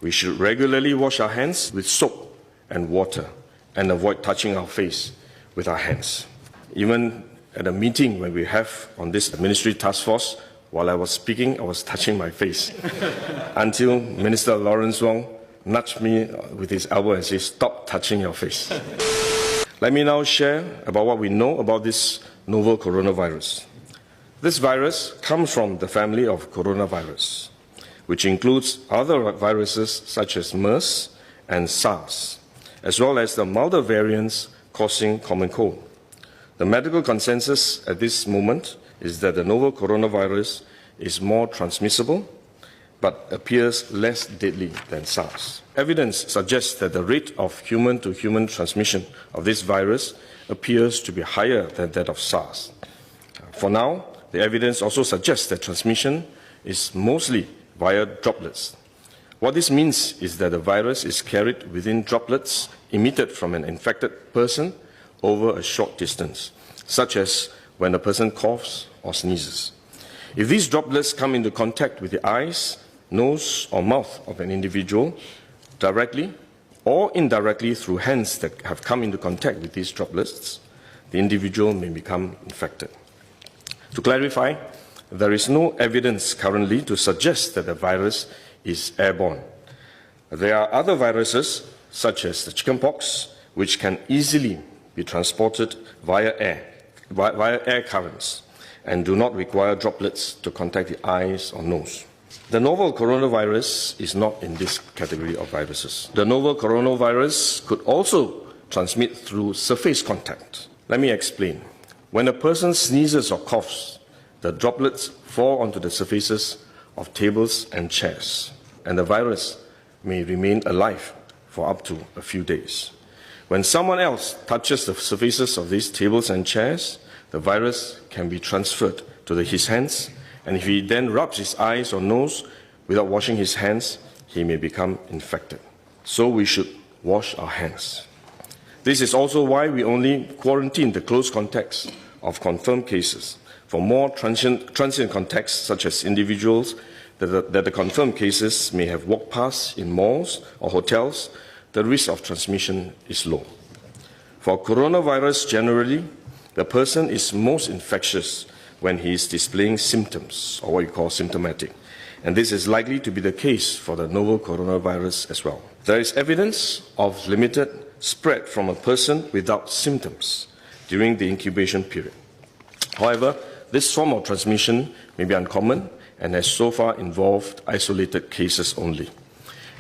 We should regularly wash our hands with soap and water and avoid touching our face with our hands. Even at a meeting when we have on this ministry task force, while I was speaking, I was touching my face until Minister Lawrence Wong nudged me with his elbow and said, "Stop touching your face." Let me now share about what we know about this novel coronavirus. This virus comes from the family of coronavirus, which includes other viruses such as MERS and SARS, as well as the milder variants causing common cold. The medical consensus at this moment is that the novel coronavirus is more transmissible but appears less deadly than SARS. Evidence suggests that the rate of human-to-human transmission of this virus appears to be higher than that of SARS. For now, the evidence also suggests that transmission is mostly via droplets. What this means is that the virus is carried within droplets emitted from an infected person over a short distance, such as when a person coughs or sneezes. If these droplets come into contact with the eyes, nose or mouth of an individual, directly or indirectly through hands that have come into contact with these droplets, the individual may become infected. To clarify, there is no evidence currently to suggest that the virus is airborne. There are other viruses, such as the chickenpox, which can easily be transported via air currents and do not require droplets to contact the eyes or nose. The novel coronavirus is not in this category of viruses. The novel coronavirus could also transmit through surface contact. Let me explain. When a person sneezes or coughs, the droplets fall onto the surfaces of tables and chairs, and the virus may remain alive for up to a few days. When someone else touches the surfaces of these tables and chairs, the virus can be transferred to his hands, and if he then rubs his eyes or nose without washing his hands, he may become infected. So we should wash our hands. This is also why we only quarantine the close contacts of confirmed cases. For more transient contacts, such as individuals that the confirmed cases may have walked past in malls or hotels, the risk of transmission is low. For coronavirus generally, the person is most infectious when he is displaying symptoms, or what you call symptomatic. And this is likely to be the case for the novel coronavirus as well. There is evidence of limited spread from a person without symptoms during the incubation period. However, this form of transmission may be uncommon and has so far involved isolated cases only.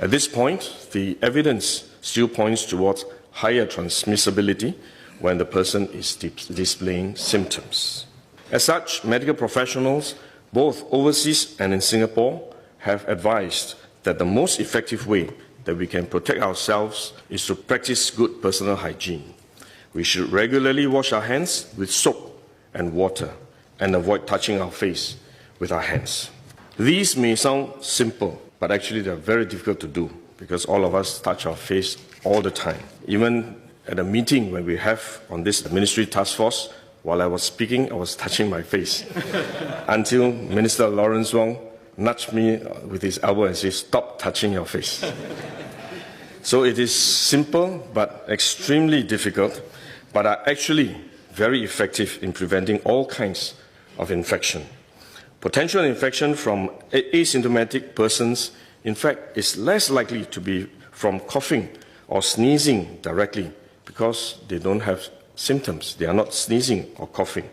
At this point, the evidence still points towards higher transmissibility when the person is displaying symptoms. As such, medical professionals, both overseas and in Singapore, have advised that the most effective way that we can protect ourselves is to practice good personal hygiene. We should regularly wash our hands with soap and water and avoid touching our face with our hands. These may sound simple, but actually they are very difficult to do because all of us touch our face all the time. Even at a meeting when we have on this ministry task force, while I was speaking, I was touching my face until Minister Lawrence Wong nudged me with his elbow and said, "Stop touching your face." So it is simple but extremely difficult, but are actually very effective in preventing all kinds of infection. Potential infection from asymptomatic persons, in fact, is less likely to be from coughing or sneezing directly because they don't have symptoms. They are not sneezing or coughing,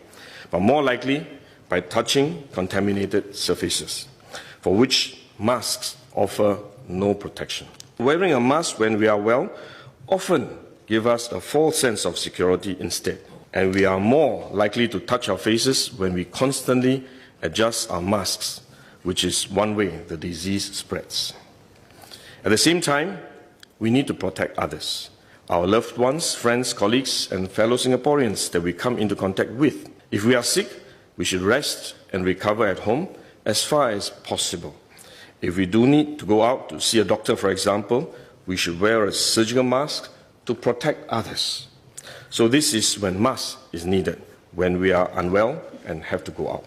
but more likely by touching contaminated surfaces, for which masks offer no protection. Wearing a mask when we are well often gives us a false sense of security instead, and we are more likely to touch our faces when we constantly adjust our masks, which is one way the disease spreads. At the same time, we need to protect others, our loved ones, friends, colleagues, and fellow Singaporeans that we come into contact with. If we are sick, we should rest and recover at home as far as possible. If we do need to go out to see a doctor, for example, we should wear a surgical mask to protect others. So this is when mask is needed, when we are unwell and have to go out.